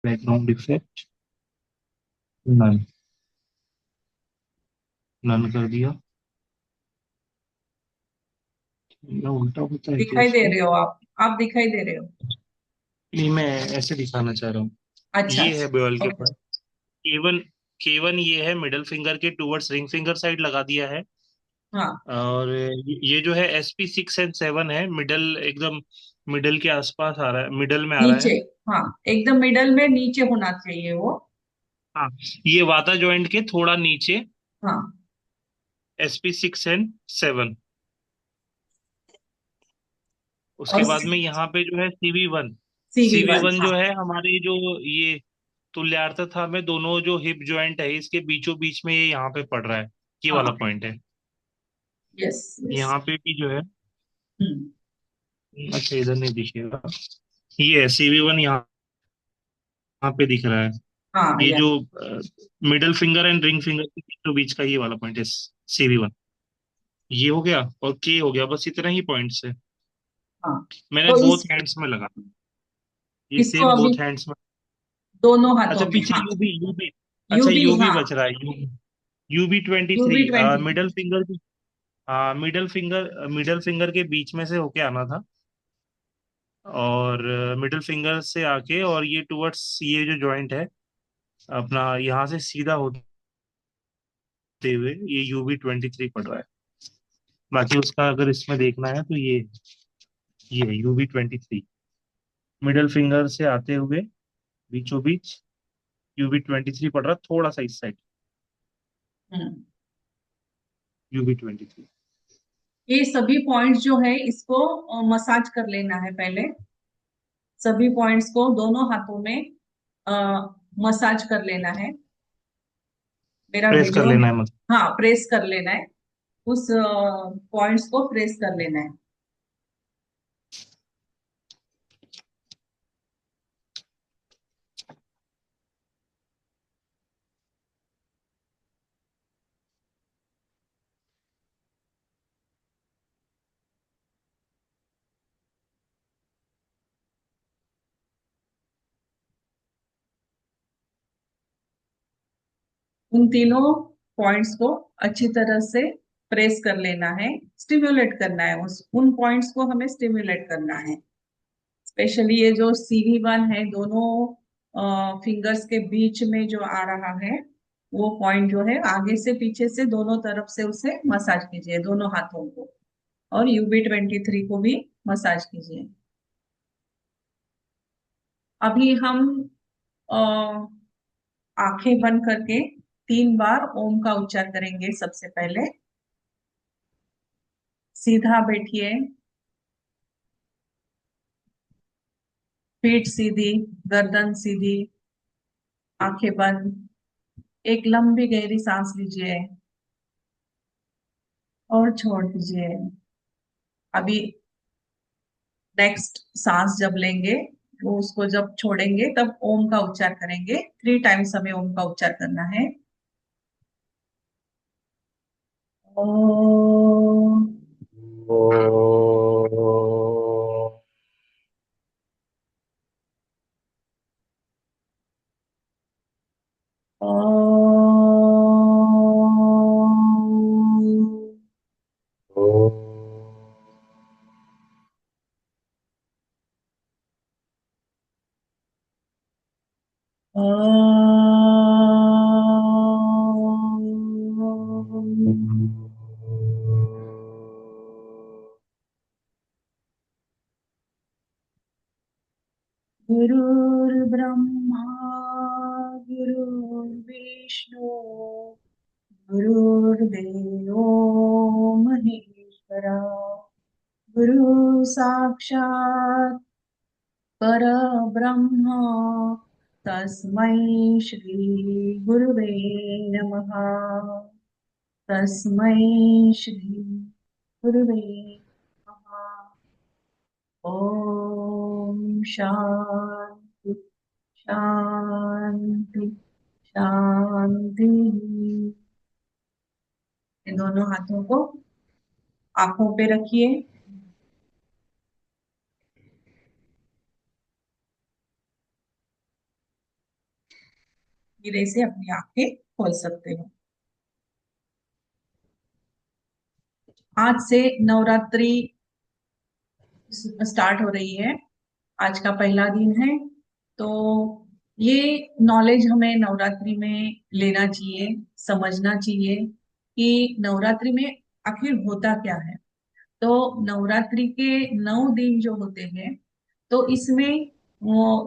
Background effect none, none कर दिया। ये उल्टा होता है क्या दिखाई दे इसमें? रहे हो आप दिखाई दे रहे हो। नहीं, मैं ऐसे दिखाना चाह रहा हूँ। अच्छा ये है बॉयल अच्छा के ओके। पास। केवन, केवन ये है मिडल फिंगर के टूवर्ड्स रिंग फिंगर साइड लगा दिया है। हाँ और ये जो है SP6 एंड 7 है, मिडल एकदम, मिडल के आसपास आ रहा है, मिडल में आ रहा नीचे। है। हाँ एकदम मिडल में नीचे होना चाहिए वो। हाँ, ये वाता जॉइंट के थोड़ा नीचे, हाँ SP6 एंड 7। उसके और बाद में यहाँ पे जो है CV1। CV1 CV1 हाँ। जो है हमारी जो ये तुल्यार्थ था में दोनों जो हिप जॉइंट है इसके बीचों बीच में ये यहाँ पे पड़ रहा है। ये वाला हाँ पॉइंट है। Yes yes. यहाँ पे भी जो है, हम्म। अच्छा इधर नहीं दिखेगा। ये है CV1, यहाँ यहाँ पे दिख रहा है। हाँ ये यस। जो middle finger and ring finger के बीचों बीच का ये वाला पॉइंट है, CV1। ये हो गया और के हो गया, बस इतना ही पॉइंट्स है। हाँ मैंने तो बोथ इस हैंड्स में लगा, ये इसको सेम अभी बोथ हैंड्स में। दोनों अच्छा हाथों में पीछे हाँ। यूबी, यूबी, अच्छा यूबी यूबी हाँ। बच रहा है, यूबी 23। UB20। मिडल फिंगर, हाँ मिडल फिंगर के बीच में से होके आना था। और मिडल फिंगर से आके और ये टुवर्ड्स ये जो जॉइंट है अपना, यहाँ से सीधा होते हुए ये UB 23 पड़ रहा है। बाकी उसका अगर इसमें देखना है तो ये है UB 23, मिडल फिंगर से आते हुए बीचों बीच UB 23 पड़ रहा है, थोड़ा सा इस साइड, हम्म। UB 23। ये सभी पॉइंट्स जो है इसको मसाज कर लेना है पहले। सभी पॉइंट्स को दोनों हाथों में मसाज कर लेना है। मेरा प्रेस कर वीडियो लेना है मतलब। हाँ प्रेस कर लेना है। उस पॉइंट्स को प्रेस कर लेना है। उन तीनों पॉइंट्स को अच्छी तरह से प्रेस कर लेना है। स्टिम्युलेट करना है उस उन पॉइंट्स को हमें स्टिम्युलेट करना है। स्पेशली ये जो CV1 है दोनों फिंगर्स के बीच में जो आ रहा है वो पॉइंट जो है आगे से पीछे से दोनों तरफ से उसे मसाज कीजिए दोनों हाथों को। और UB 23 को भी मसाज कीजिए। अभी हम अ, आंखें बंद करके 3 बार ओम का उच्चार करेंगे। सबसे पहले सीधा बैठिए, पीठ सीधी, गर्दन सीधी, आंखें बंद। एक लंबी गहरी सांस लीजिए और छोड़ दीजिए। अभी नेक्स्ट सांस जब लेंगे वो उसको जब छोड़ेंगे तब ओम का उच्चार करेंगे। 3 टाइम्स हमें ओम का उच्चार करना है। ओम। ओम। ओम। गुरुर्ब्रह्मा गुरुर्विष्णु गुरुर्देवो महेश्वरा। गुरु साक्षात् परब्रह्म तस्मै श्री गुरुवे नमः। तस्मै श्री गुरुवे नमः। ओम शांति शांति शांति। इन दोनों हाथों को आंखों पे रखिए। धीरे से अपनी आंखें खोल सकते हो। आज से नवरात्रि स्टार्ट हो रही है। आज का पहला दिन है। तो ये नॉलेज हमें नवरात्रि में लेना चाहिए, समझना चाहिए कि नवरात्रि में आखिर होता क्या है। तो नवरात्रि के 9 दिन जो होते हैं, तो इसमें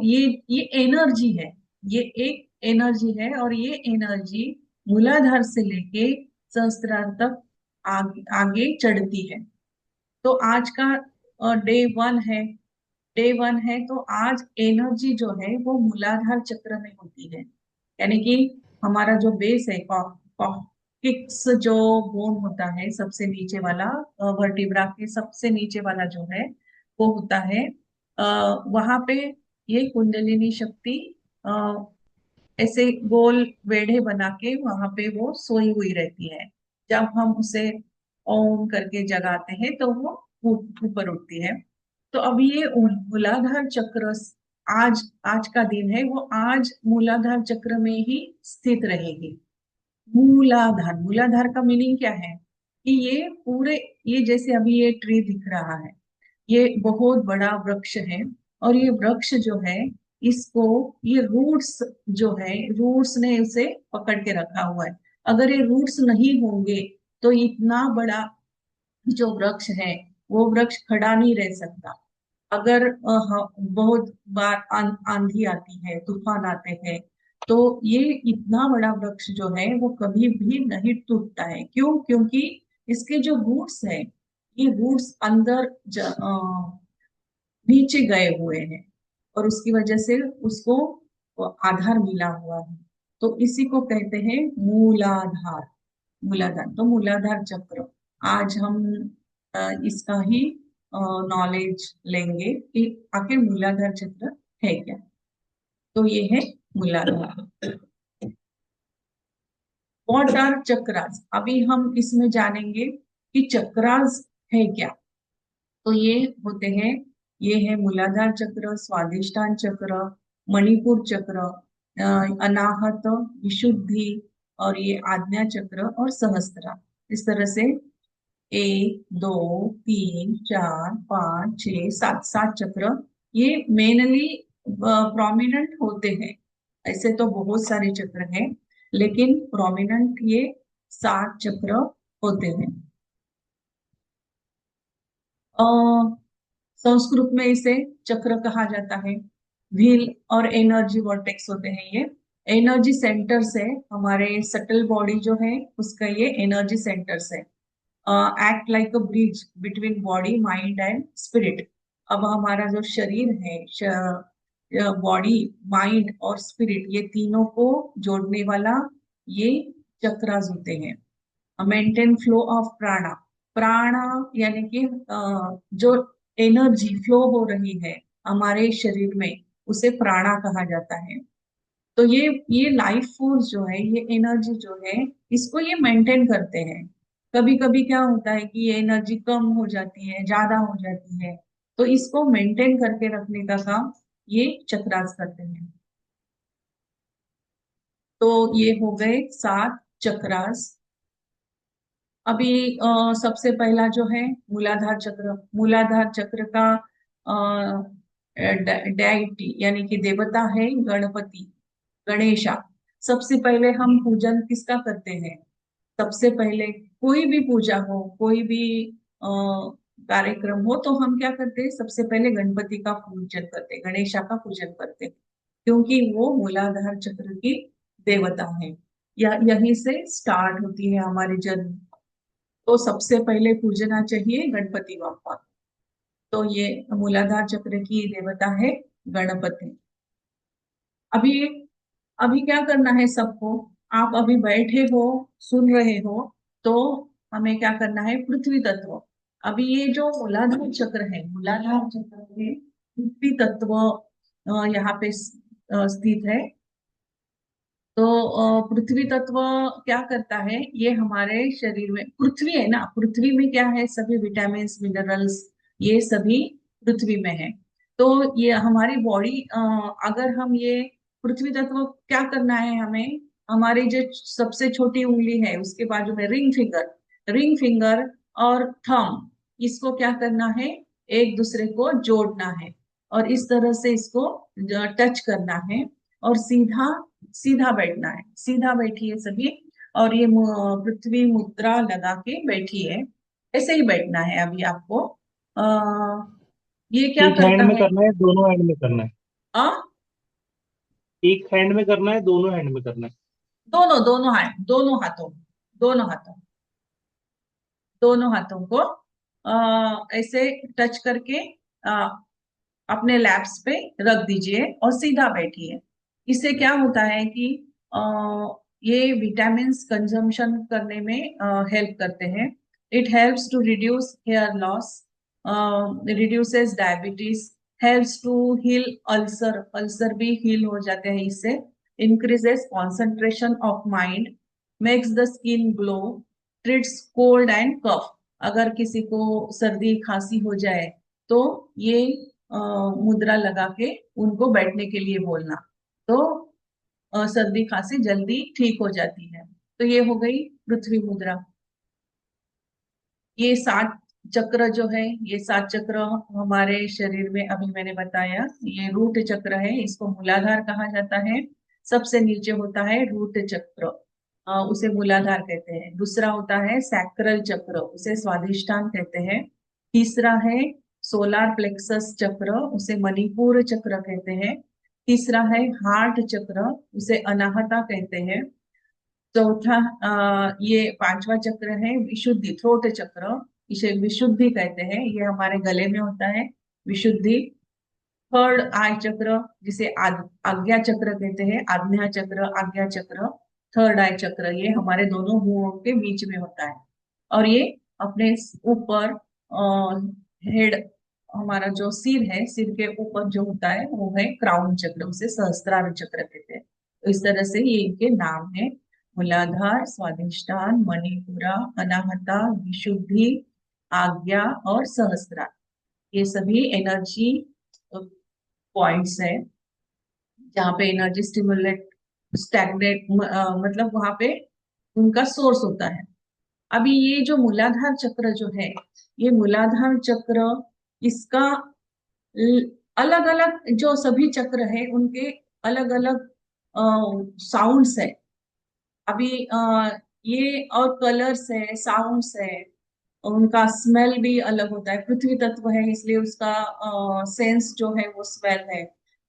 ये एनर्जी है। ये एक एनर्जी है और ये एनर्जी मूलाधार से लेके सहस्त्रार तक आगे चढ़ती है। तो आज का डे 1 है। डे 1 है तो आज एनर्जी जो है वो मूलाधार चक्र में होती है। यानी कि हमारा जो बेस है, कॉक्सिक्स जो बोन होता है सबसे नीचे वाला, वर्टिब्रा के सबसे नीचे वाला जो है वो होता है, वहां पे ये कुंडलिनी शक्ति ऐसे गोल वेढ़े बना के वहां पे वो सोई हुई रहती है। जब हम उसे ओम करके जगाते हैं तो वो ऊपर उठती है। तो अभी ये मूलाधार चक्र आज आज का दिन है, वो आज मूलाधार चक्र में ही स्थित रहेगी। मूलाधार, मूलाधार का मीनिंग क्या है कि ये पूरे, ये जैसे अभी ये ट्री दिख रहा है, ये बहुत बड़ा वृक्ष है। और ये वृक्ष जो है, इसको ये रूट्स जो है, रूट्स ने उसे पकड़ के रखा हुआ है। अगर ये रूट्स नहीं होंगे तो इतना बड़ा जो वृक्ष है वो वृक्ष खड़ा नहीं रह सकता। अगर बहुत बार आंधी आती है, तूफान आते हैं, तो ये इतना बड़ा वृक्ष जो है वो कभी भी नहीं टूटता है। क्यों? क्योंकि इसके जो रूट्स है, ये रूट्स अंदर नीचे गए हुए हैं और उसकी वजह से उसको वो आधार मिला हुआ है। तो इसी को कहते हैं मूलाधार। मूलाधार, तो मूलाधार चक्र आज हम इसका ही नॉलेज लेंगे कि आखिर मूलाधार चक्र है क्या। तो ये है मूलाधार। व्हाट आर चक्रास, अभी हम इसमें जानेंगे कि चक्रास है क्या। तो ये होते हैं, ये है मूलाधार चक्र, स्वादिष्टान चक्र, मणिपुर चक्र, अनाहत, विशुद्धि, और ये आज्ञा चक्र और सहस्त्रा। इस तरह से 1 2 3 4 5 6 7, 7 चक्र ये मेनली प्रोमिनेंट होते हैं। ऐसे तो बहुत सारे चक्र हैं, लेकिन प्रोमिनेंट ये 7 चक्र होते हैं। अ, संस्कृत में इसे चक्र कहा जाता है। व्हील और एनर्जी वर्टेक्स होते हैं ये। एनर्जी सेंटर्स है, हमारे सटल बॉडी जो है उसका ये एनर्जी सेंटर्स है। Act like a bridge between body, mind and spirit. अब हमारा जो शरीर है, बॉडी, माइंड और स्पिरिट, ये तीनों को जोड़ने वाला ये चक्रास होते हैं। मेंटेन फ्लो ऑफ प्राणा। प्राणा यानी कि जो एनर्जी फ्लो हो रही है हमारे शरीर में, उसे प्राणा कहा जाता है। तो ये लाइफ फोर्स जो है, ये एनर्जी जो है, इसको ये मेंटेन करते हैं। कभी कभी क्या होता है कि ये एनर्जी कम हो जाती है, ज्यादा हो जाती है, तो इसको मेंटेन करके रखने का काम ये चक्रास करते हैं। तो ये हो गए 7 चक्रास। अभी सबसे पहला जो है मूलाधार चक्र। मूलाधार चक्र का डायटी यानी कि देवता है गणपति, गणेशा। सबसे पहले हम पूजन किसका करते हैं? सबसे पहले कोई भी पूजा हो, कोई भी अ, कार्यक्रम हो, तो हम क्या करते हैं? सबसे पहले गणपति का पूजन करते हैं, गणेशा का पूजन करते हैं, क्योंकि वो मूलाधार चक्र की देवता है। या यहीं से स्टार्ट होती है हमारी जर्नी। तो सबसे पहले पूजना चाहिए गणपति बापा। तो ये मूलाधार चक्र की देवता है गणपति। अभी अभी क्या करना है सबको? आप अभी बैठे हो, सुन रहे हो, तो हमें क्या करना है? पृथ्वी तत्व। अभी ये जो मूलाधार चक्र है, मूलाधार चक्र में पृथ्वी तत्व यहाँ पे स्थित है। तो पृथ्वी तत्व क्या करता है? ये हमारे शरीर में पृथ्वी है ना, पृथ्वी में क्या है? सभी विटामिन मिनरल्स ये सभी पृथ्वी में है। तो ये हमारी बॉडी, अगर हम ये पृथ्वी तत्व क्या करना है हमें, हमारी जो सबसे छोटी उंगली है उसके बाजू में रिंग फिंगर और थंब, इसको क्या करना है, एक दूसरे को जोड़ना है और इस तरह से इसको टच करना है और सीधा सीधा बैठना है। सीधा बैठिए सभी, और ये पृथ्वी मुद्रा लगा के बैठिए। ऐसे ही बैठना है अभी आपको। आ, ये क्या एक हैंड करता में है? करना है, दोनों हैंड में करना है? आ, एक हैंड में करना है, दोनों हैंड में करना है? दोनों दोनों हाथ, दोनों हाथों दोनों हाथों को ऐसे टच करके आ, अपने लैप्स पे रख दीजिए और सीधा बैठिए। इससे क्या होता है कि अ, ये विटामिन्स कंजम्पशन करने में हेल्प करते हैं। It helps to reduce hair loss, reduces diabetes, helps to heal ulcer, ulcer भी हील हो जाते हैं इससे। Increases concentration of mind, makes the skin glow, treats cold and cough. अगर किसी को सर्दी खांसी हो जाए तो ये अ, मुद्रा लगा के उनको बैठने के लिए बोलना, तो सर्दी खांसी जल्दी ठीक हो जाती है। तो ये हो गई पृथ्वी मुद्रा। ये 7 चक्र जो है, ये 7 चक्र हमारे शरीर में अभी मैंने बताया, ये रूट चक्र है, इसको मूलाधार कहा जाता है। सबसे नीचे होता है रूट चक्र, उसे मूलाधार कहते हैं। दूसरा होता है सैक्रल चक्र, उसे स्वादिष्ठान कहते हैं। तीसरा है सोलार प्लेक्सस चक्र, उसे मणिपुर चक्र कहते हैं। तीसरा है हार्ट चक्र, उसे अनाहता कहते हैं। चौथा ये पांचवा चक्र है विशुद्धि, थ्रोट चक्र, इसे विशुद्धि कहते हैं, ये हमारे गले में होता है, विशुद्धि। थर्ड आई चक्र, जिसे आज्ञा चक्र कहते हैं, आज्ञा चक्र, आज्ञा चक्र। थर्ड आई चक्र ये हमारे दोनों मुंहों के बीच में होता है। और ये अपने ऊपर हेड, हमारा जो सिर है, सिर के ऊपर जो होता है वो है क्राउन चक्र, उसे सहस्त्रार चक्र कहते हैं। तो इस तरह से ये इनके नाम है, मूलाधार, स्वादिष्ठान, मणिपुरा, अनाहता, विशुद्धि, आज्ञा और सहस्त्रार। ये सभी एनर्जी पॉइंट्स है जहाँ पे एनर्जी स्टिमुलेट स्टैग्नेट, मतलब वहां पे उनका सोर्स होता है। अभी ये जो मूलाधार चक्र जो है, ये मूलाधार चक्र, इसका अलग अलग जो सभी चक्र है उनके अलग अलग साउंड्स है। अभी ये और कलर्स है, साउंड्स है, उनका स्मेल भी अलग होता है। पृथ्वी तत्व है इसलिए उसका सेंस जो है वो स्मेल है।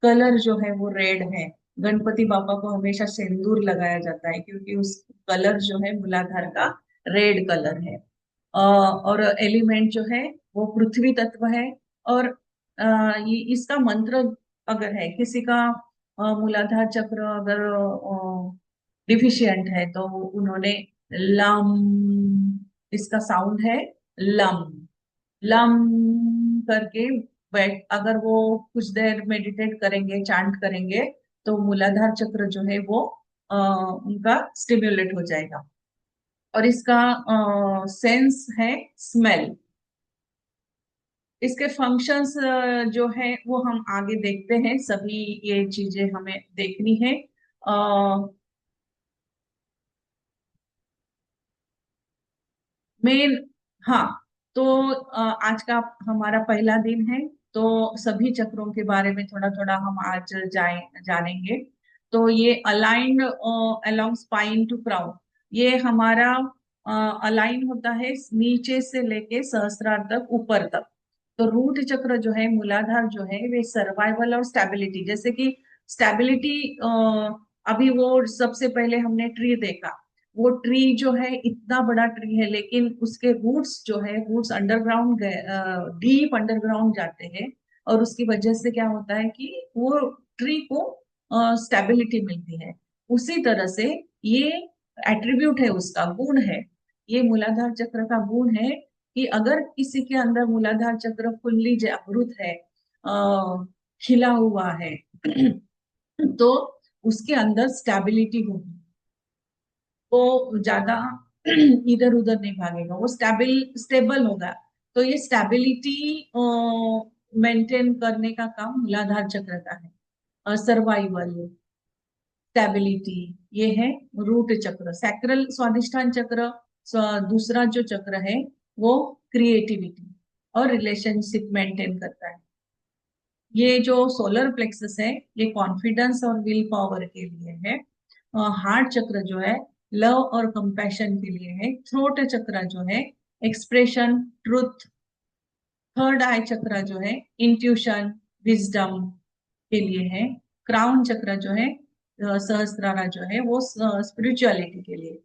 कलर जो है वो रेड है। गणपति बापा को हमेशा सिंदूर लगाया जाता है क्योंकि उस कलर जो है मूलाधार का रेड कलर है। और एलिमेंट जो है वो पृथ्वी तत्व है। और ये इसका मंत्र अगर है किसी का, मूलाधार चक्र अगर डिफिशियंट है तो उन्होंने लम, इसका साउंड है लम, लम करके बैठ, अगर वो कुछ देर मेडिटेट करेंगे, चांट करेंगे, तो मूलाधार चक्र जो है वो उनका स्टिम्युलेट हो जाएगा। और इसका सेंस है स्मेल। इसके फंक्शंस जो है वो हम आगे देखते हैं, सभी ये चीजें हमें देखनी है। मेन, हाँ, तो आज का हमारा पहला दिन है, तो सभी चक्रों के बारे में थोड़ा थोड़ा हम आज जानेंगे। तो ये aligned along spine to crown, ये हमारा अलाइन होता है नीचे से लेके सहस्त्रार तक, ऊपर तक। तो रूट चक्र जो है, मूलाधार जो है, वे सर्वाइवल और स्टेबिलिटी, जैसे कि स्टेबिलिटी, अभी वो सबसे पहले हमने ट्री देखा, वो ट्री जो है इतना बड़ा ट्री है लेकिन उसके रूट्स जो है, रूट्स अंडरग्राउंड, डीप अंडरग्राउंड जाते हैं। और उसकी वजह से क्या होता है कि वो ट्री को स्टेबिलिटी मिलती है। उसी तरह से ये एट्रीब्यूट है, उसका गुण है, ये मूलाधार चक्र का गुण है कि अगर किसी के अंदर मूलाधार चक्र फुल्ली जागृत है, खिला हुआ है तो उसके अंदर स्टेबिलिटी होगी, वो ज्यादा इधर उधर नहीं भागेगा, वो स्टेबल होगा। तो ये स्टेबिलिटी मेंटेन करने का काम मूलाधार चक्र का है, सर्वाइवल। स्टेबिलिटी, ये है रूट चक्र। सैक्रल स्वादिष्ठान चक्र, दूसरा जो चक्र है वो क्रिएटिविटी और रिलेशनशिप मेंटेन करता है। ये जो सोलर प्लेक्सस है ये कॉन्फिडेंस और विल पावर के लिए है। हार्ट चक्र जो है लव और कंपैशन के लिए है। थ्रोट चक्र जो है एक्सप्रेशन, ट्रुथ। थर्ड आई चक्र जो है इंट्यूशन, विजडम के लिए है। क्राउन चक्र जो है सहस्त्रारा जो है वो स्पिरिचुअलिटी के लिए।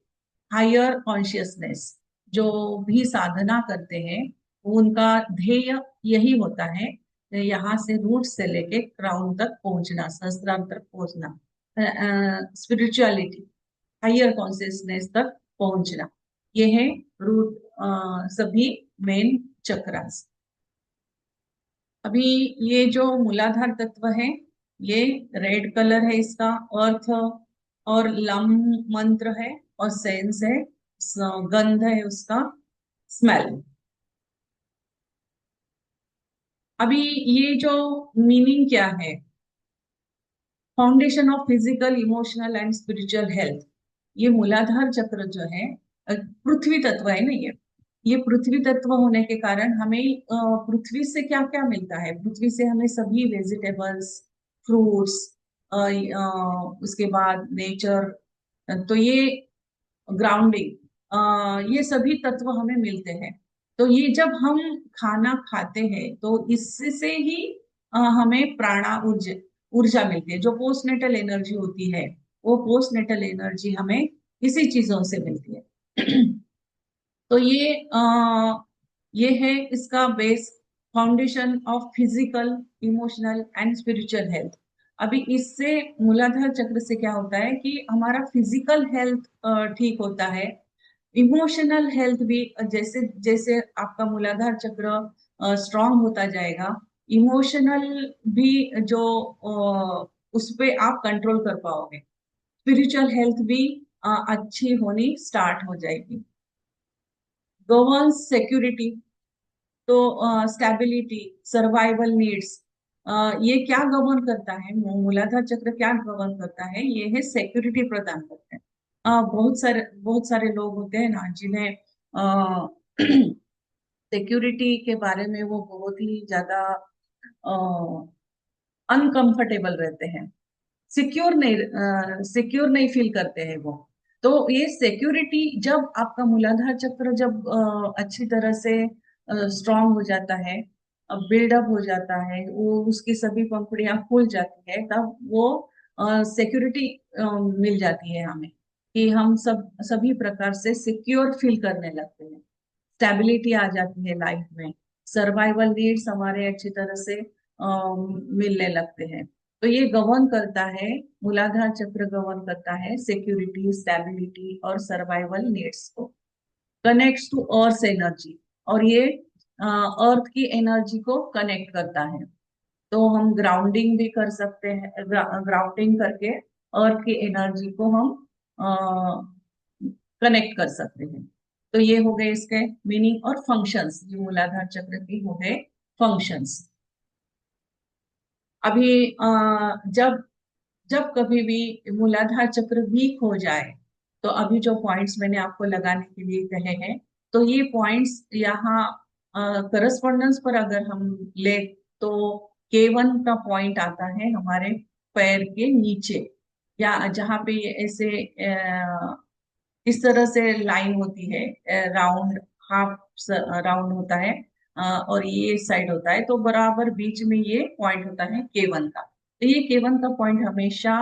हायर कॉन्शियसनेस, जो भी साधना करते हैं उनका ध्येय यही होता है, यहाँ से रूट से लेके क्राउन तक पहुंचना, सहस्त्रार तक पहुंचना, स्पिरिचुअलिटी, हायर कॉन्शियसनेस तक पहुंचना। ये है रूट, सभी मेन चक्रास। अभी ये जो मूलाधार तत्व है ये रेड कलर है इसका, अर्थ और लम मंत्र है और सेंस है, गंध है उसका, स्मेल। अभी ये जो मीनिंग क्या है, foundation of physical emotional and spiritual health. ये मूलाधार चक्र जो है पृथ्वी तत्व है ना ये पृथ्वी तत्व होने के कारण हमें पृथ्वी से क्या क्या मिलता है, पृथ्वी से हमें सभी वेजिटेबल्स, फ्रूट्स, उसके बाद नेचर, तो ये ग्राउंडिंग, ये सभी तत्व हमें मिलते हैं। तो ये जब हम खाना खाते हैं तो इससे ही हमें प्राणा ऊर्जा ऊर्जा मिलती है, जो पोस्टनेटल एनर्जी होती है वो पोस्टनेटल एनर्जी हमें इसी चीजों से मिलती है। तो ये है इसका base, foundation of physical, emotional and spiritual health. अभी इससे मूलाधार चक्र से क्या होता है कि हमारा फिजिकल हेल्थ ठीक होता है, इमोशनल हेल्थ भी, जैसे जैसे आपका मूलाधार चक्र स्ट्रांग होता जाएगा, इमोशनल भी जो उस पे आप कंट्रोल कर पाओगे, स्पिरिचुअल हेल्थ भी अच्छी होनी स्टार्ट हो जाएगी। गवर्नेंस सिक्योरिटी, तो स्टेबिलिटी, सर्वाइवल नीड्स, ये क्या गवर्न करता है, मूलाधार चक्र क्या गवर्न करता है, ये है सिक्योरिटी प्रदान करता है। बहुत सारे लोग होते हैं ना जिन्हें सिक्योरिटी के बारे में वो बहुत ही ज्यादा अनकंफर्टेबल रहते हैं, सिक्योर नहीं फील करते हैं वो। तो ये सिक्योरिटी जब आपका मूलाधार चक्र जब अच्छी तरह से स्ट्रांग हो जाता है, बिल्डअप हो जाता है, वो उसकी सभी पंखुड़ियां खुल जाती है, तब वो सिक्योरिटी मिल जाती है हमें, कि हम सभी प्रकार से सिक्योर फील करने लगते हैं, स्टेबिलिटी आ जाती है लाइफ में, सर्वाइवल नीड्स हमारे अच्छी तरह से मिलने लगते हैं। तो ये गवर्न करता है, मूलाधार चक्र गवर्न करता है सिक्योरिटी, स्टेबिलिटी और सर्वाइवल नीड्स को, कनेक्ट्स टू अर्थ एनर्जी, और ये अर्थ की एनर्जी को कनेक्ट करता है। तो हम ग्राउंडिंग भी कर सकते हैं, ग्राउंडिंग करके अर्थ की एनर्जी को हम कनेक्ट कर सकते हैं। तो ये हो गए इसके मीनिंग और फंक्शंस, ये मूलाधार चक्र की हो गए फंक्शंस। अभी जब जब कभी भी मूलाधार चक्र वीक हो जाए, तो अभी जो पॉइंट्स मैंने आपको लगाने के लिए कहे हैं, तो ये पॉइंट्स यहाँ करस्पॉन्डेंस पर अगर हम ले तो K1 का पॉइंट आता है हमारे पैर के नीचे, या जहाँ पे ये ऐसे इस तरह से लाइन होती है, राउंड, हाफ राउंड होता है, और ये साइड होता है, तो बराबर बीच में ये पॉइंट होता है K1 का। तो ये K1 का पॉइंट हमेशा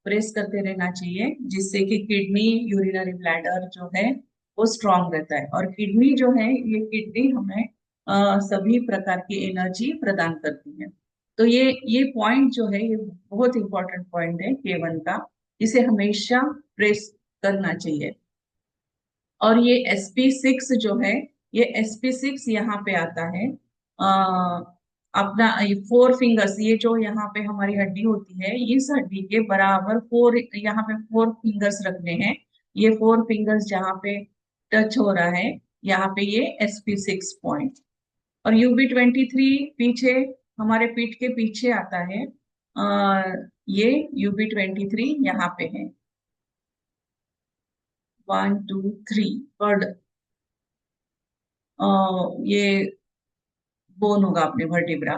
प्रेस करते रहना चाहिए, जिससे कि किडनी, यूरिनरी ब्लैडर जो है वो स्ट्रांग रहता है, और किडनी जो है ये किडनी हमें सभी प्रकार की एनर्जी प्रदान करती है। तो ये पॉइंट जो है ये बहुत इंपॉर्टेंट पॉइंट है K1 का, इसे हमेशा प्रेस करना चाहिए। और ये SP6 जो है, ये SP6 यहाँ पे आता है, अपना ये 4 फिंगर्स, ये जो यहाँ पे हमारी हड्डी होती है, इस हड्डी के बराबर यहाँ पे 4 फिंगर्स रखने हैं। ये 4 फिंगर्स जहाँ पे टच हो रहा है, यहाँ पे ये SP6 पॉइंट। और UB23 पीछे, हमारे पीठ के पीछे आता है, ये UB23 यहाँ पे है, 1 2 3 बर्ड, ये बोन होगा अपने वर्टिब्रा।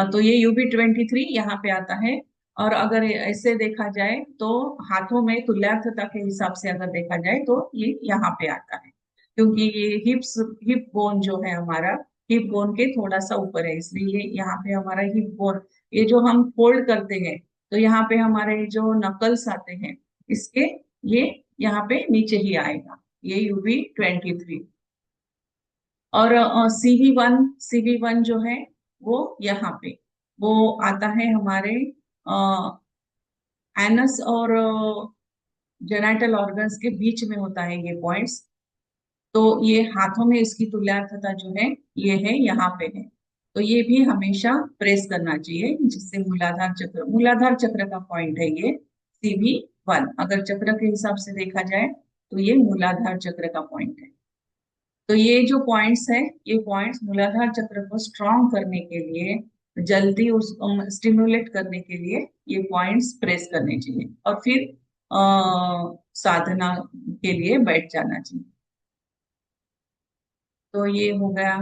तो ये UB23 यहाँ पे आता है। और अगर ऐसे देखा जाए तो हाथों में तुल्यार्थता के हिसाब से अगर देखा जाए तो ये यहाँ पे आता है, क्योंकि ये हिप बोन जो है हमारा, हिप बोन के थोड़ा सा ऊपर है, इसलिए ये यहाँ पे हमारा हिप बोन, ये जो हम फोल्ड करते हैं तो यहाँ पे हमारे जो नकल्स आते हैं इसके, ये यहाँ पे नीचे ही आएगा, ये UB23। और CV1 जो है वो यहाँ पे, वो आता है हमारे एनस और जेनाइटल ऑर्गन्स के बीच में होता है ये पॉइंट्स। तो ये हाथों में इसकी तुल्यार्थता जो है ये है यहाँ पे है। तो ये भी हमेशा प्रेस करना चाहिए, जिससे मूलाधार चक्र का पॉइंट है ये CV1, अगर चक्र के हिसाब से देखा जाए तो ये मूलाधार चक्र का पॉइंट है। तो ये जो पॉइंट्स है, ये पॉइंट्स मूलाधार चक्र को स्ट्रॉन्ग करने के लिए, जल्दी उस स्टिमुलेट करने के लिए ये पॉइंट्स प्रेस करने चाहिए, और फिर साधना के लिए बैठ जाना चाहिए। तो ये हो गया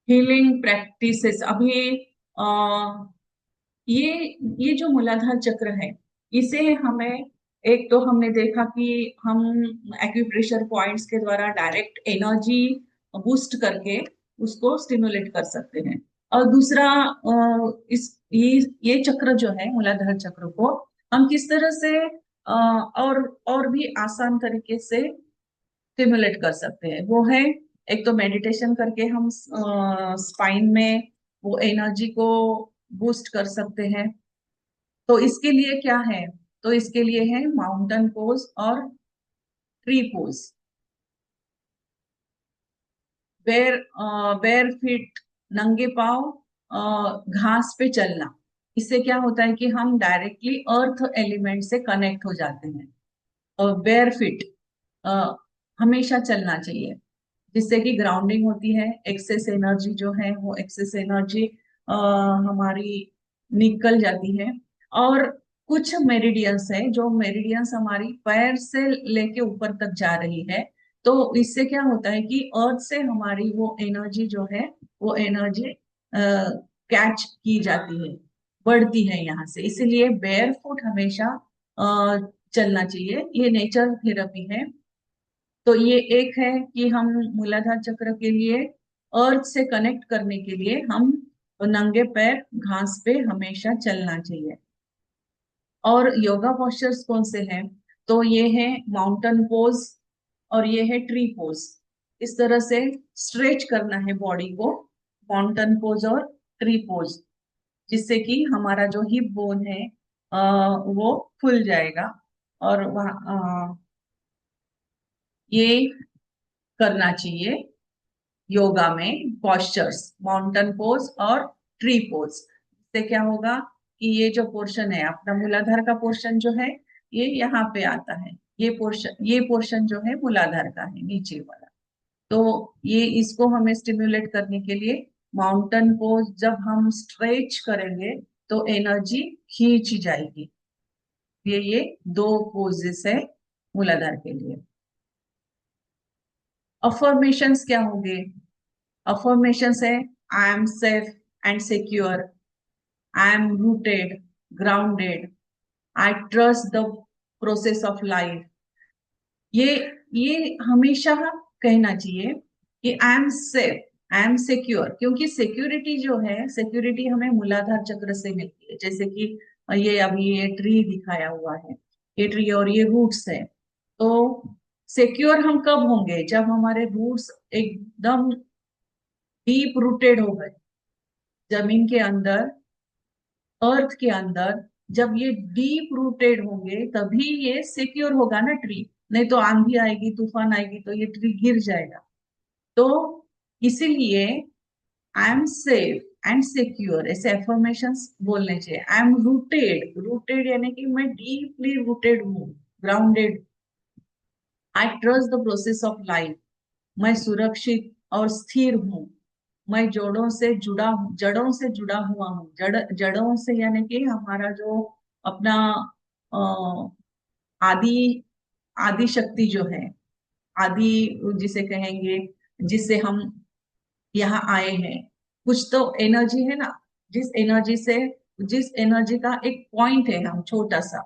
हीलिंग प्रैक्टिसेस। अभी आ, ये ये जो मूलाधार चक्र है, इसे हमें, एक तो हमने देखा कि हम एक्यूप्रेशर पॉइंट्स के द्वारा डायरेक्ट एनर्जी बूस्ट करके उसको स्टिमुलेट कर सकते हैं। और दूसरा ये चक्र जो है मूलाधार चक्र को हम किस तरह से और भी आसान तरीके से स्टिमुलेट कर सकते हैं, वो है एक तो मेडिटेशन करके हम स्पाइन में वो एनर्जी को बूस्ट कर सकते हैं। तो इसके लिए क्या है, तो इसके लिए है माउंटेन पोज और ट्री पोज। बेर बेर फीट, नंगे पाँव, घास पे चलना, इससे क्या होता है कि हम डायरेक्टली अर्थ एलिमेंट से कनेक्ट हो जाते हैं। और बेर फीट हमेशा चलना चाहिए, जिससे कि ग्राउंडिंग होती है, एक्सेस एनर्जी जो है वो एक्सेस एनर्जी हमारी निकल जाती है। और कुछ मेरिडियंस है, जो मेरिडियंस हमारी पैर से लेके ऊपर तक जा रही है, तो इससे क्या होता है कि अर्थ से हमारी वो एनर्जी जो है, वो एनर्जी कैच की जाती है, बढ़ती है यहाँ से, इसीलिए बेयर फुट हमेशा चलना चाहिए। ये नेचर थेरेपी है। तो ये एक है कि हम मूलाधार चक्र के लिए अर्थ से कनेक्ट करने के लिए हम नंगे पैर घास पे हमेशा चलना चाहिए। और योगा पोस्चर्स कौन से हैं, तो ये है माउंटेन पोज और ये है ट्री पोज। इस तरह से स्ट्रेच करना है बॉडी को, माउंटेन पोज और ट्री पोज, जिससे कि हमारा जो हिप बोन है वो खुल जाएगा। और वहाँ ये करना चाहिए योगा में पॉस्चर्स, माउंटेन पोज और ट्री पोज। इससे क्या होगा कि ये जो पोर्शन है अपना मूलाधार का पोर्शन जो है, ये यहाँ पे आता है, ये पोर्शन जो है मूलाधार का है, नीचे वाला। तो ये इसको हमें स्टिम्युलेट करने के लिए माउंटेन पोज जब हम स्ट्रेच करेंगे तो एनर्जी खींची जाएगी। ये दो पोजेस है मूलाधार के लिए। अफर्मेशंस क्या होंगे, अफर्मेशंस है I am safe and secure, I am rooted, grounded, I trust the process of life. ये ये हमेशा कहना चाहिए कि I am safe, I am secure, क्योंकि सिक्योरिटी जो है, सिक्योरिटी हमें मूलाधार चक्र से मिलती है। जैसे कि ये अभी ये ट्री दिखाया हुआ है, ये ट्री और ये रूट्स है। तो सिक्योर हम कब होंगे, जब हमारे रूट्स एकदम डीप रूटेड हो गए जमीन के अंदर, अर्थ के अंदर। जब ये डीप रूटेड होंगे तभी ये सिक्योर होगा ना ट्री, नहीं तो आंधी आएगी, तूफान आएगी तो ये ट्री गिर जाएगा। तो इसीलिए I am safe and secure ऐसे एफर्मेशंस बोलने चाहिए। आई एम रूटेड, रूटेड यानी कि मैं डीपली रूटेड हूँ, grounded. I trust the process of life, मैं सुरक्षित और स्थिर हूँ। मैं जड़ों से जुड़ा हुआ हूँ। जड़ों से यानी कि हमारा जो अपना अ, आदि आदि शक्ति जो है, आदि जिसे कहेंगे, जिससे हम यहाँ आए हैं, कुछ तो एनर्जी है ना, जिस एनर्जी से, जिस एनर्जी का एक पॉइंट है हम छोटा सा,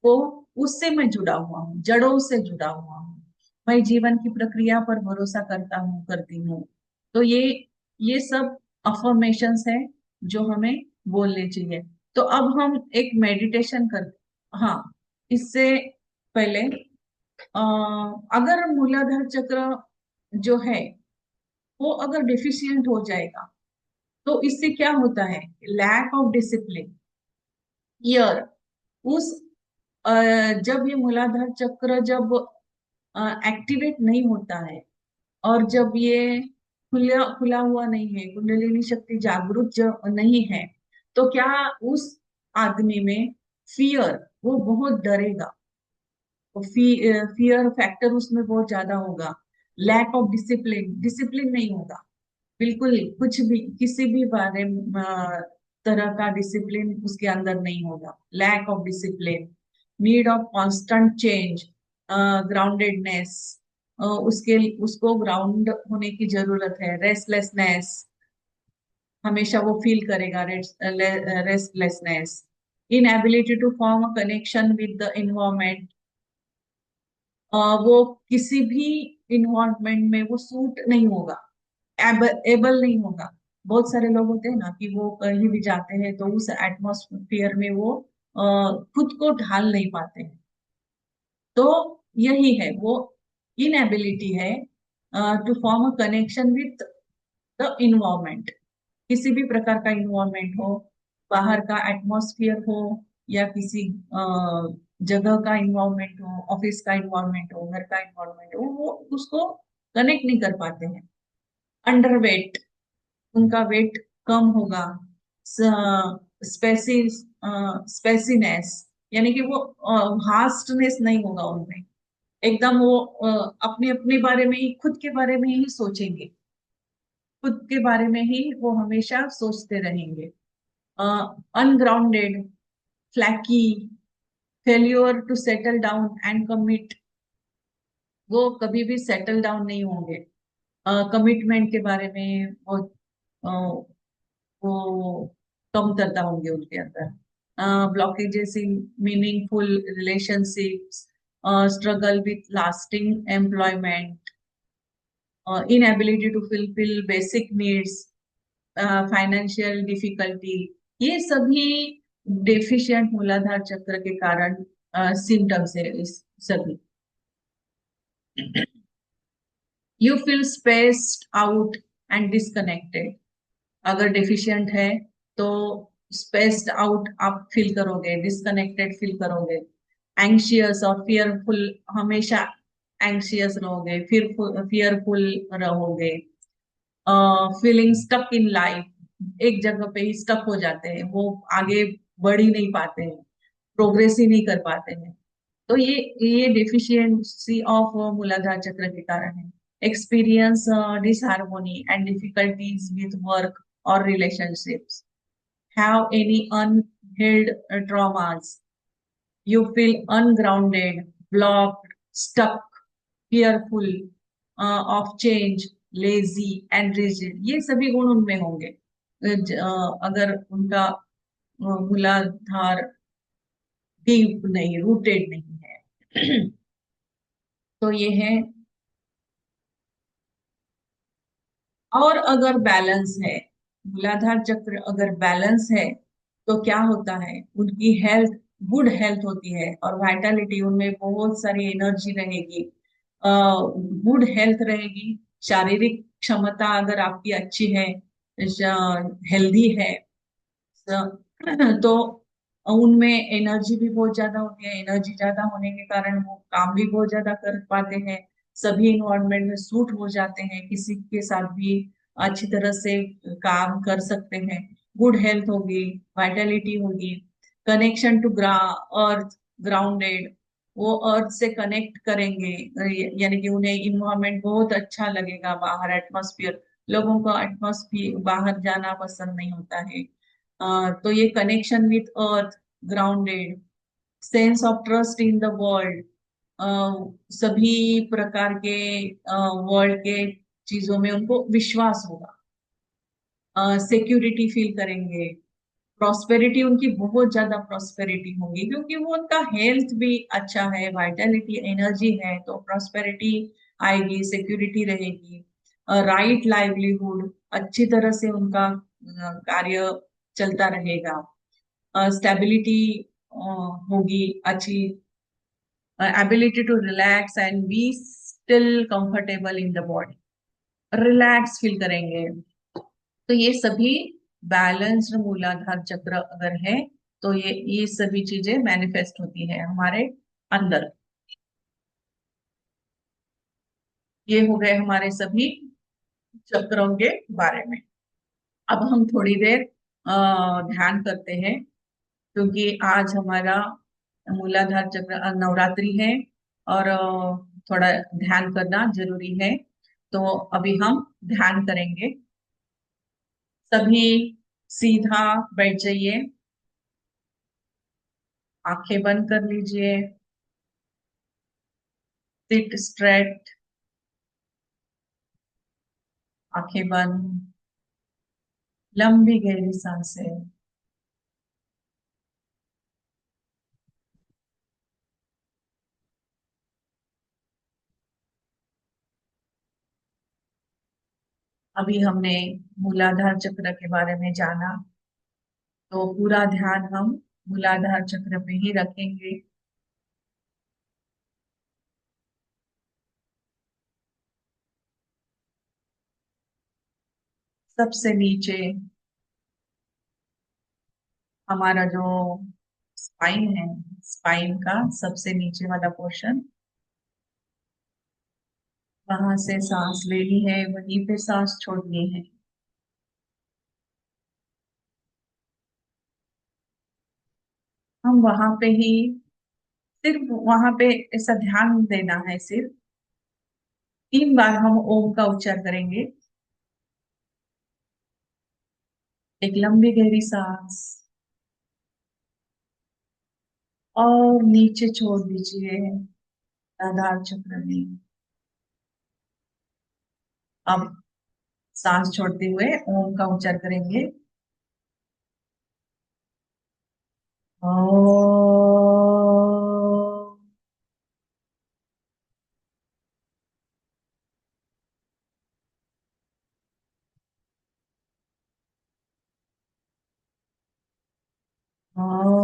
वो उससे मैं जुड़ा हुआ हूँ, जड़ों से जुड़ा हुआ हूँ। मैं जीवन की प्रक्रिया पर भरोसा करता हूँ, करती हूँ। तो ये सब अफर्मेशंस है जो हमें बोलने चाहिए। तो अब हम एक मेडिटेशन कर, हाँ, इससे पहले अगर मूलाधार चक्र जो है वो अगर डिफिशियंट हो जाएगा, तो इससे क्या होता है, लैक ऑफ डिसिप्लिन, ईयर, उस अ, जब ये मूलाधार चक्र जब एक्टिवेट नहीं होता है, और जब ये खुला खुला हुआ नहीं है, कुंडलिनी शक्ति जागृत जो नहीं है, तो क्या उस आदमी में फियर, वो बहुत डरेगा, तो फियर फैक्टर उसमें बहुत ज्यादा होगा। लैक ऑफ डिसिप्लिन, डिसिप्लिन नहीं होगा, बिल्कुल ही कुछ भी, किसी भी बारे में तरह का डिसिप्लिन उसके अंदर नहीं होगा। Lack of discipline, need of constant change, groundedness, उसके उसको ग्राउंड होने की जरूरत है। रेस्टलेसनेस, हमेशा वो फील करेगा restlessness. Inability to form a connection with the environment, वो किसी भी इन्वायरमेंट में वो सूट नहीं होगा, एबल नहीं होगा। बहुत सारे लोग होते हैं ना कि वो कहीं भी जाते हैं तो उस एटमॉस्फेयर में वो खुद को ढाल नहीं पाते हैं। तो यही है वो इनएबिलिटी है to form a connection with the environment. किसी भी प्रकार का इन्वायरमेंट हो, बाहर का एटमॉस्फेयर हो, या किसी जगह का इन्वायरमेंट हो, ऑफिस का इन्वायरमेंट हो, घर का इन्वायरमेंट हो, वो उसको कनेक्ट नहीं कर पाते हैं। अंडरवेट, उनका वेट कम होगा। स्पेसी स्पेसीनेस, यानी कि वो वास्टनेस नहीं होगा उनमें, एकदम वो अपने अपने बारे में ही, खुद के बारे में ही सोचेंगे, खुद के बारे में ही वो हमेशा सोचते रहेंगे। Ungrounded, flaky, failure to settle down and commit, वो कभी भी सेटल डाउन नहीं होंगे। कमिटमेंट के बारे में वो कमतरता होंगे उनके अंदर। Blockages in meaningful relationships, struggle with lasting employment, inability to fulfil basic needs, financial difficulty, ये सभी डेफिशिएंट मूलाधार चक्र के कारण सिम्टम्स है इस सभी। You feel spaced out and disconnected, अगर डेफिशिएंट है तो स्पेस्ड आउट आप फील करोगे, डिस्कनेक्टेड फील करोगे। एंग्शियस और फियरफुल, हमेशा एंग्शियस रहोगे, फिर फियरफुल रहोगे। फीलिंग स्टक इन लाइफ, एक जगह पे ही स्टक हो जाते हैं, वो आगे बढ़ ही नहीं पाते हैं, प्रोग्रेस ही नहीं कर पाते हैं। तो ये डिफिशियंसी ऑफ मूलाधार चक्र के कारण है। Experience disharmony and difficulties with work और relationships, have any unhealed traumas, you feel ungrounded, blocked, stuck, fearful of change, lazy and rigid, ये सभी गुण उनमें होंगे। अगर उनका मूलाधार डीप नहीं, रूटेड नहीं है। तो ये है। और अगर बैलेंस है, मूलाधार चक्र अगर बैलेंस है, तो क्या होता है, उनकी हेल्थ, गुड हेल्थ होती है, और वाइटलिटी, उनमें बहुत सारी एनर्जी रहेगी, गुड हेल्थ रहेगी। शारीरिक क्षमता अगर आपकी अच्छी है, हेल्दी है, तो उनमें एनर्जी भी बहुत ज्यादा होती है। एनर्जी ज्यादा होने के कारण वो काम भी बहुत ज्यादा कर पाते हैं, सभी इन्वायरमेंट में सूट हो जाते हैं, किसी के साथ भी अच्छी तरह से काम कर सकते हैं। गुड हेल्थ होगी, वाइटलिटी होगी, कनेक्शन टू अर्थ, ग्राउंडेड, वो अर्थ से कनेक्ट करेंगे, यानी कि उन्हें इन्वायरमेंट बहुत अच्छा लगेगा, बाहर एटमॉस्फेयर लोगों को एटमॉस्फियर बाहर जाना पसंद नहीं होता है। तो ये connection with earth, grounded, sense of trust in the world, सभी प्रकार के वर्ल्ड के चीजों में उनको विश्वास होगा, सिक्योरिटी फील करेंगे, प्रॉस्पेरिटी उनकी बहुत ज्यादा प्रॉस्पेरिटी होगी क्योंकि वो उनका हेल्थ भी अच्छा है, वाइटलिटी एनर्जी है, तो प्रॉस्पेरिटी आएगी, सिक्योरिटी रहेगी, राइट लाइवलीहुड, अच्छी तरह से उनका कार्य चलता रहेगा, स्टेबिलिटी होगी अच्छी, ability to relax and be still comfortable in the body, relax feel करेंगे। तो ये सभी बैलेंस्ड मूलाधार चक्र अगर है तो ये सभी चीजें मैनिफेस्ट होती है हमारे अंदर। ये हो गए हमारे सभी चक्रों के बारे में। अब हम थोड़ी देर ध्यान करते हैं क्योंकि आज हमारा मूलाधार चक्र नवरात्रि है और थोड़ा ध्यान करना जरूरी है। तो अभी हम ध्यान करेंगे। सभी सीधा बैठ जाइए, आंखें बंद कर लीजिए, सिट स्ट्रेट, आंखें बंद, लंबी गहरी सांसें। अभी हमने मूलाधार चक्र के बारे में जाना, तो पूरा ध्यान हम मूलाधार चक्र पे ही रखेंगे। सबसे नीचे हमारा जो स्पाइन है, स्पाइन का सबसे नीचे वाला पोर्शन, वहां से सांस लेनी है, वहीं पे सांस छोड़नी है। हम वहां पे ही, सिर्फ वहां पे ऐसा ध्यान देना है। सिर्फ 3 बार हम ओम का उच्चार करेंगे। एक लंबी गहरी सांस और नीचे छोड़ दीजिए आधार चक्र में। अब सांस छोड़ते हुए ओम का उच्चार करेंगे। ओम। ओम।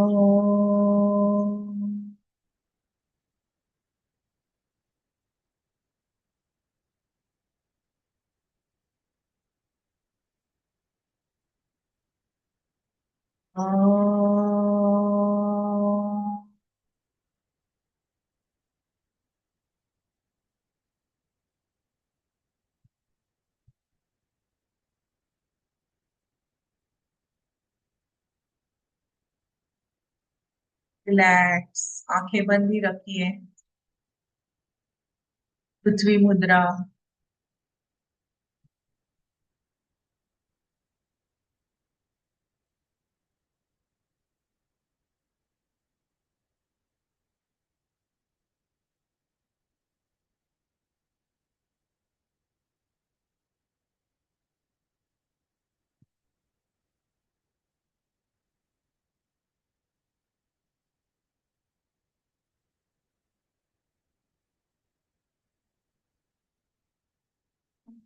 ओम। रिलैक्स, आंखें बंद ही रखिए। पृथ्वी मुद्रा।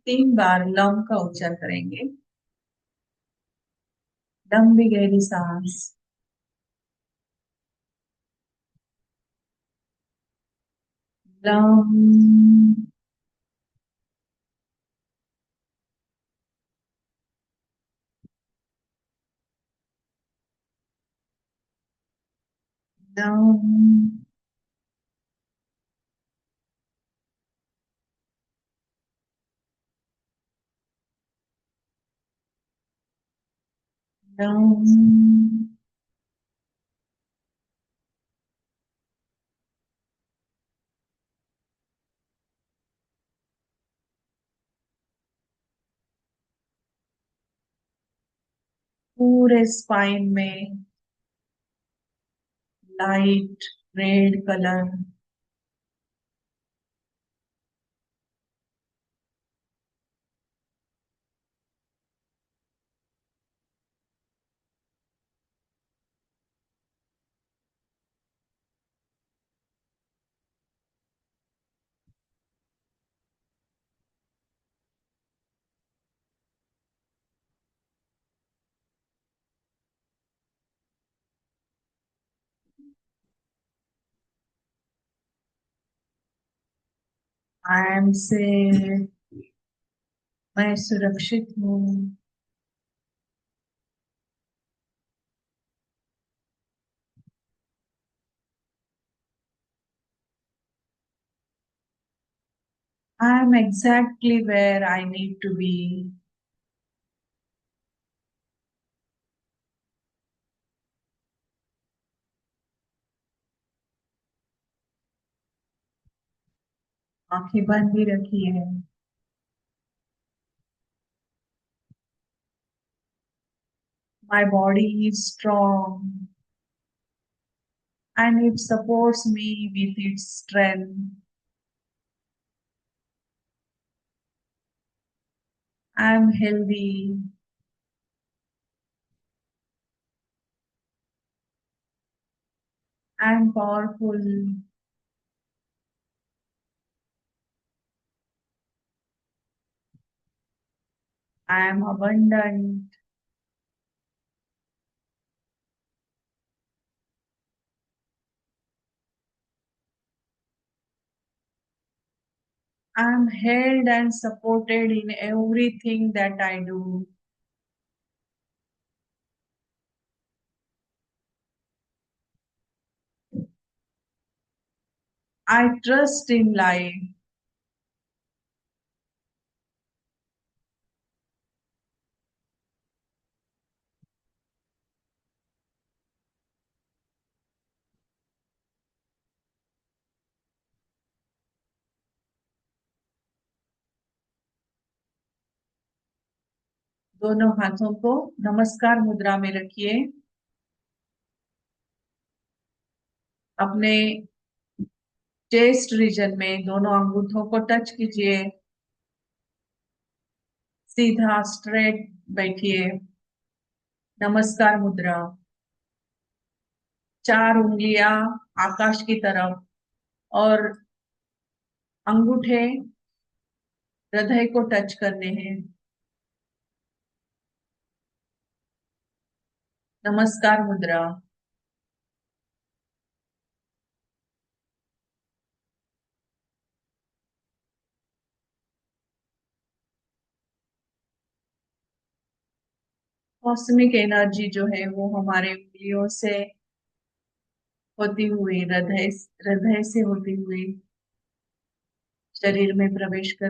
3 बार लम का उच्चार करेंगे। लंबी गहरी सांस, लम, लम, लम, पूरे स्पाइन में light red colour. I am से मैं सुरक्षित हूँ। I am exactly where I need to be. आंखें बंद भी रखी है। My body is strong and it supports me with its strength. I am healthy. I am powerful. I am abundant. I am held and supported in everything that I do. I trust in life. दोनों हाथों को नमस्कार मुद्रा में रखिए। अपने chest region में दोनों अंगूठों को टच कीजिए। सीधा स्ट्रेट बैठिए। नमस्कार मुद्रा। चार उंगलियां आकाश की तरफ और अंगूठे हृदय को टच करने हैं। नमस्कार मुद्रा। कॉस्मिक एनर्जी जो है वो हमारे उंगलियों से होती हुई हृदय हृदय से होती हुई शरीर में प्रवेश कर